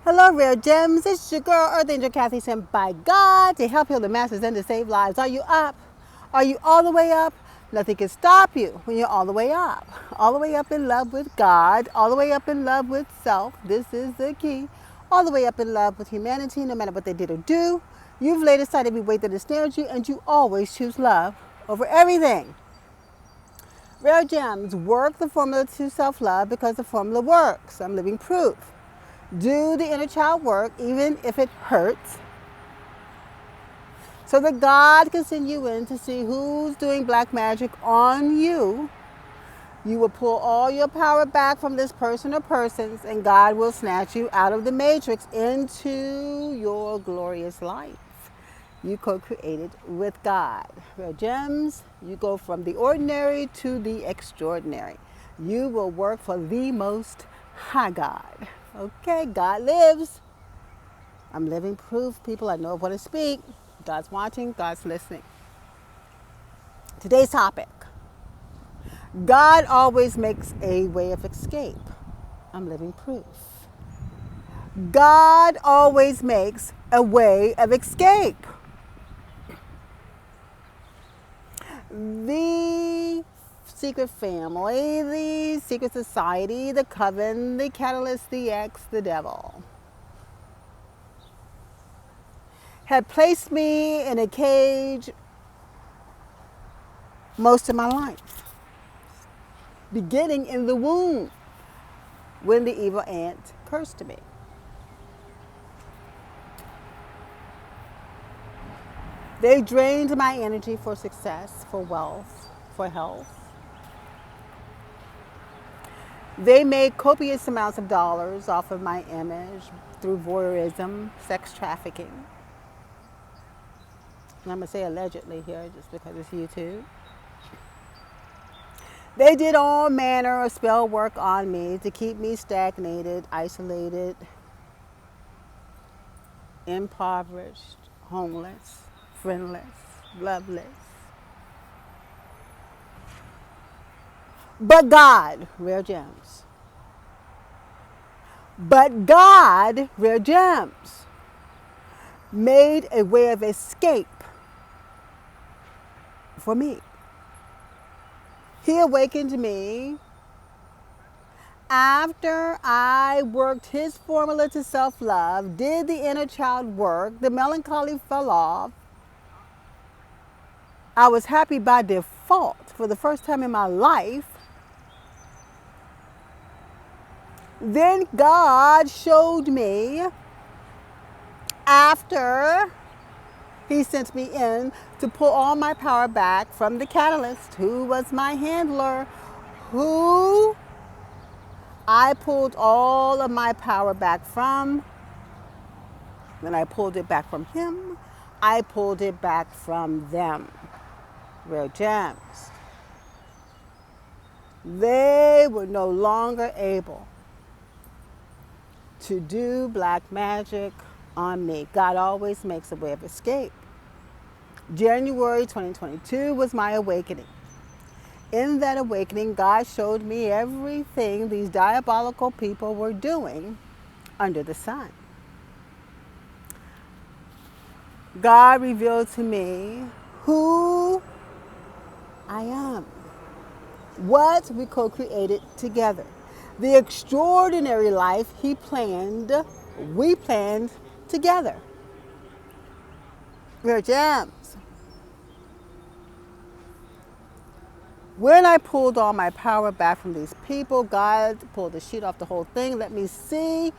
Hello, Rare Gems. It's your girl, Earth Angel Kathy, sent by God to help heal the masses and to save lives. Are you up? Are you all the way up? Nothing can stop you when you're all the way up. All the way up in love with God, all the way up in love with self. This is the key. All the way up in love with humanity, no matter what they did or do. You've laid aside every weight that ensnares you, and you always choose love over everything. Rare Gems, work the formula to self-love because the formula works. I'm living proof. Do the inner child work, even if it hurts, so that God can send you in to see who's doing black magic on you. You will pull all your power back from this person or persons, and God will snatch you out of the matrix into your glorious life. You co-created with God. Rare Gems, you go from the ordinary to the extraordinary. You will work for the Most High God. Okay, God lives. I'm living proof, people. I know what to speak. God's watching, God's listening. Today's topic: God always makes a way of escape. I'm living proof. God always makes a way of escape. The secret family, the secret society, the coven, the catalyst, the ex, the devil had placed me in a cage most of my life, beginning in the womb when the evil aunt cursed me. They drained my energy for success, for wealth, for health. They made copious amounts of dollars off of my image through voyeurism, sex trafficking. And I'm going to say allegedly here just because it's YouTube. They did all manner of spell work on me to keep me stagnated, isolated, impoverished, homeless, friendless, loveless. But God, Rare Gems. But God, Rare Gems, made a way of escape for me. He awakened me after I worked his formula to self-love, did the inner child work, the melancholy fell off. I was happy by default for the first time in my life. Then God showed me, after he sent me in to pull all my power back from the catalyst, who was my handler, who I pulled all of my power back from. When I pulled it back from him, I pulled it back from them. Rare Gems. They were no longer able to do black magic on me. God always makes a way of escape. January 2022 was my awakening. In that awakening, God showed me everything these diabolical people were doing under the sun. God revealed to me who I am, what we co-created together, the extraordinary life we planned together. Rare Gems. When I pulled all my power back from these people, God pulled the sheet off the whole thing, let me see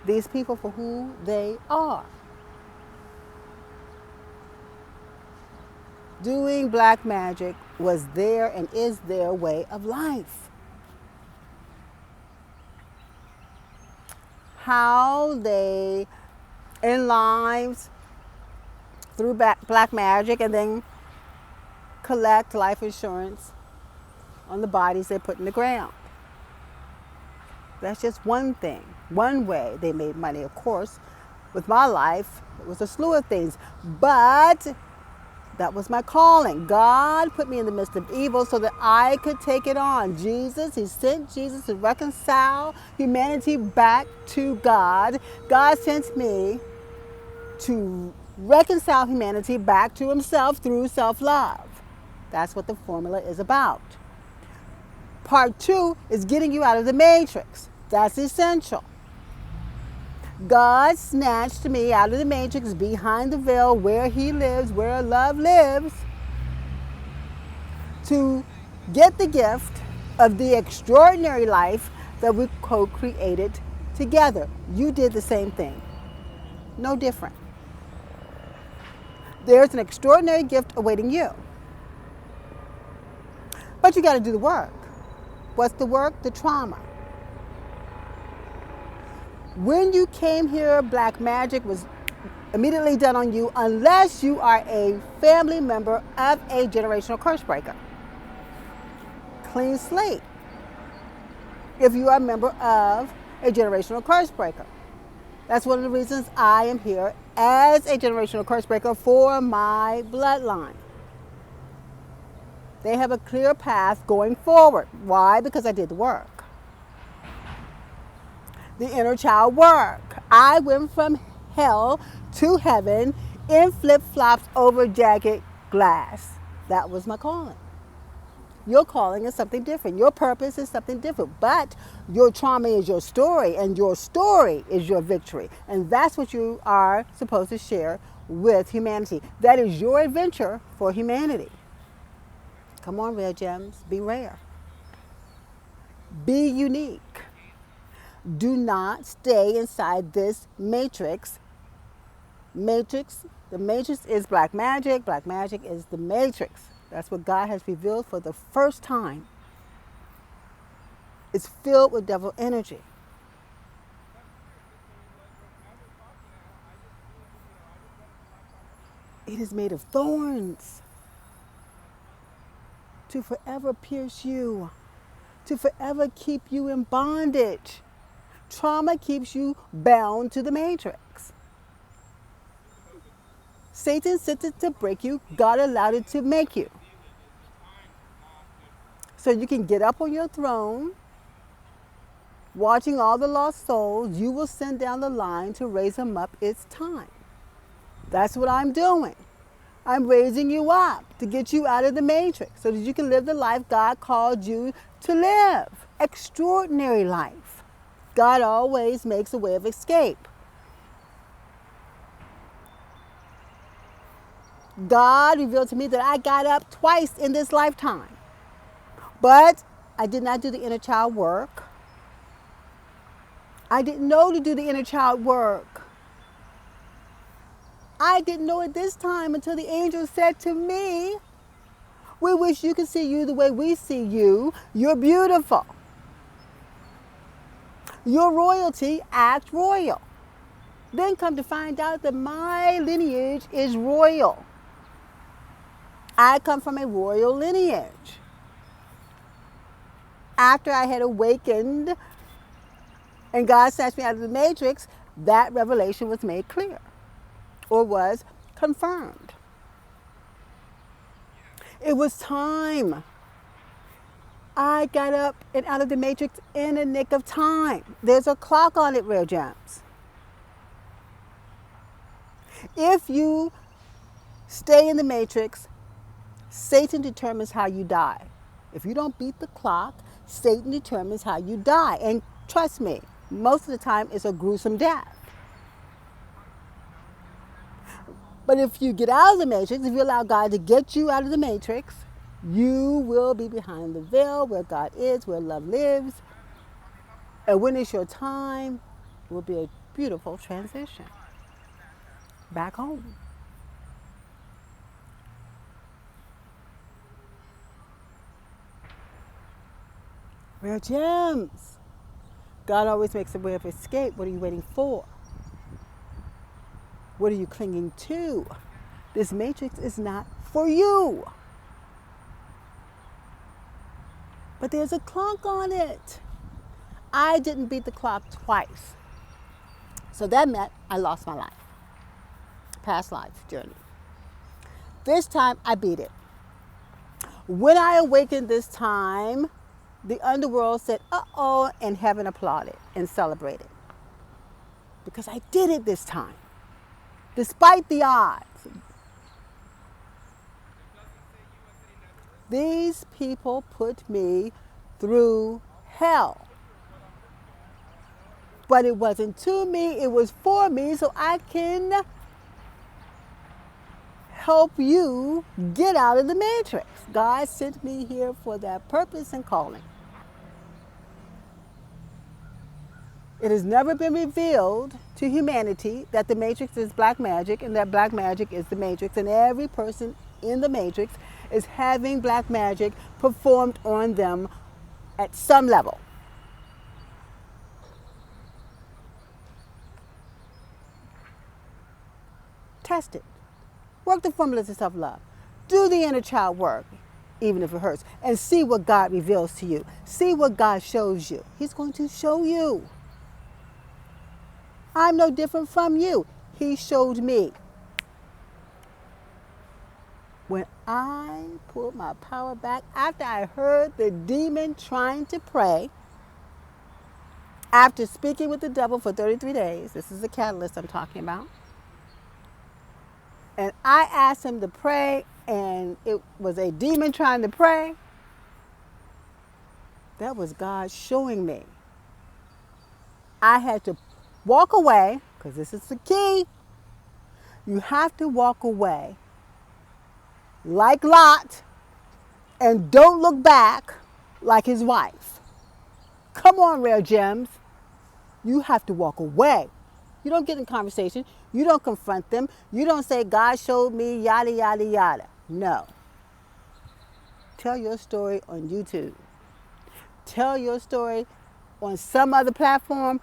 these people for who they are. Doing black magic was their and is their way of life. How they end lives through black magic and then collect life insurance on the bodies they put in the ground. That's just one thing, one way they made money. Of course, with my life, it was a slew of things. But That was my calling. God put me in the midst of evil so that I could take it on. Jesus, He sent Jesus to reconcile humanity back to God. God sent me to reconcile humanity back to Himself through self-love. That's what the formula is about. Part 2 is getting you out of the matrix. That's essential. God snatched me out of the matrix, behind the veil, where He lives, where love lives, to get the gift of the extraordinary life that we co-created together. You did the same thing. No different. There's an extraordinary gift awaiting you. But you got to do the work. What's the work? The trauma. When you came here, black magic was immediately done on you unless you are a family member of a generational curse breaker. Clean slate. If you are a member of a generational curse breaker. That's one of the reasons I am here as a generational curse breaker for my bloodline. They have a clear path going forward. Why? Because I did the work. The inner child work. I went from hell to heaven in flip-flops over jagged glass. That was my calling. Your calling is something different. Your purpose is something different. But your trauma is your story, and your story is your victory. And that's what you are supposed to share with humanity. That is your adventure for humanity. Come on, rare gems. Be rare. Be unique. Do not stay inside this matrix. The matrix is black magic. Black magic is the matrix. That's what God has revealed for the first time. It's filled with devil energy. It is made of thorns to forever pierce you, to forever keep you in bondage. Trauma keeps you bound to the matrix. Satan sent it to break you. God allowed it to make you. So you can get up on your throne, watching all the lost souls. You will send down the line to raise them up. It's time. That's what I'm doing. I'm raising you up to get you out of the matrix so that you can live the life God called you to live. Extraordinary life. God always makes a way of escape. God revealed to me that I got up twice in this lifetime. But I did not do the inner child work. I didn't know to do the inner child work. I didn't know it this time until the angel said to me, "We wish you could see you the way we see you. You're beautiful. Your royalty, act royal." Then come to find out that my lineage is royal. I come from a royal lineage. After I had awakened and God snatched me out of the matrix, that revelation was made clear or was confirmed. It was time. I got up and out of the matrix in a nick of time. There's a clock on it, rare gems. If you stay in the matrix, Satan determines how you die. If you don't beat the clock, Satan determines how you die. And trust me, most of the time it's a gruesome death. But if you get out of the matrix, if you allow God to get you out of the matrix, you will be behind the veil where God is, where love lives. And when it's your time, it will be a beautiful transition back home. Rare gems. God always makes a way of escape. What are you waiting for? What are you clinging to? This matrix is not for you. But there's a clock on it. I didn't beat the clock twice. So that meant I lost my life. Past life journey. This time I beat it. When I awakened this time, the underworld said, uh-oh, and heaven applauded and celebrated. Because I did it this time. Despite the odds. These people put me through hell. But it wasn't to me, it was for me, so I can help you get out of the matrix. God sent me here for that purpose and calling. It has never been revealed to humanity that the matrix is black magic and that black magic is the matrix, and every person in the matrix is having black magic performed on them at some level. Test it. Work the formulas of self-love. Do the inner child work, even if it hurts, and see what God reveals to you. See what God shows you. He's going to show you. I'm no different from you. He showed me. When I pulled my power back after I heard the demon trying to pray, after speaking with the devil for 33 days, this is the catalyst I'm talking about, and I asked him to pray, and it was a demon trying to pray, that was God showing me. I had to walk away, because this is the key. You have to walk away like Lot, and don't look back like his wife. Come on, rare gems. You have to walk away. You don't get in conversation. You don't confront them. You don't say, God showed me, yada, yada, yada. No. Tell your story on YouTube. Tell your story on some other platform,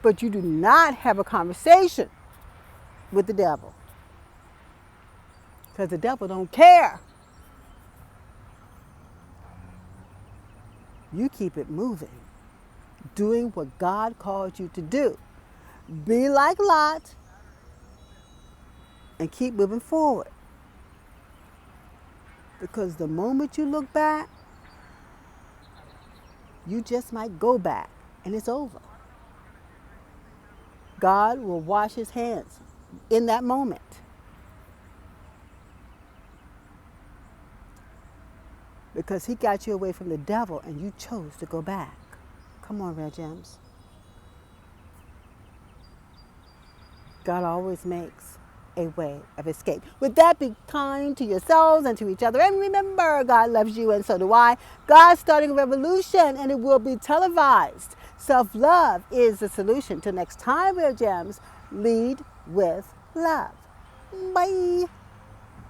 but you do not have a conversation with the devil. Because the devil don't care. You keep it moving, doing what God called you to do. Be like Lot and keep moving forward. Because the moment you look back, you just might go back and it's over. God will wash his hands in that moment. Because he got you away from the devil and you chose to go back. Come on, Red Gems. God always makes a way of escape. With that, be kind to yourselves and to each other. And remember, God loves you and so do I. God's starting a revolution and it will be televised. Self-love is the solution. Till next time, Red Gems, lead with love. Bye.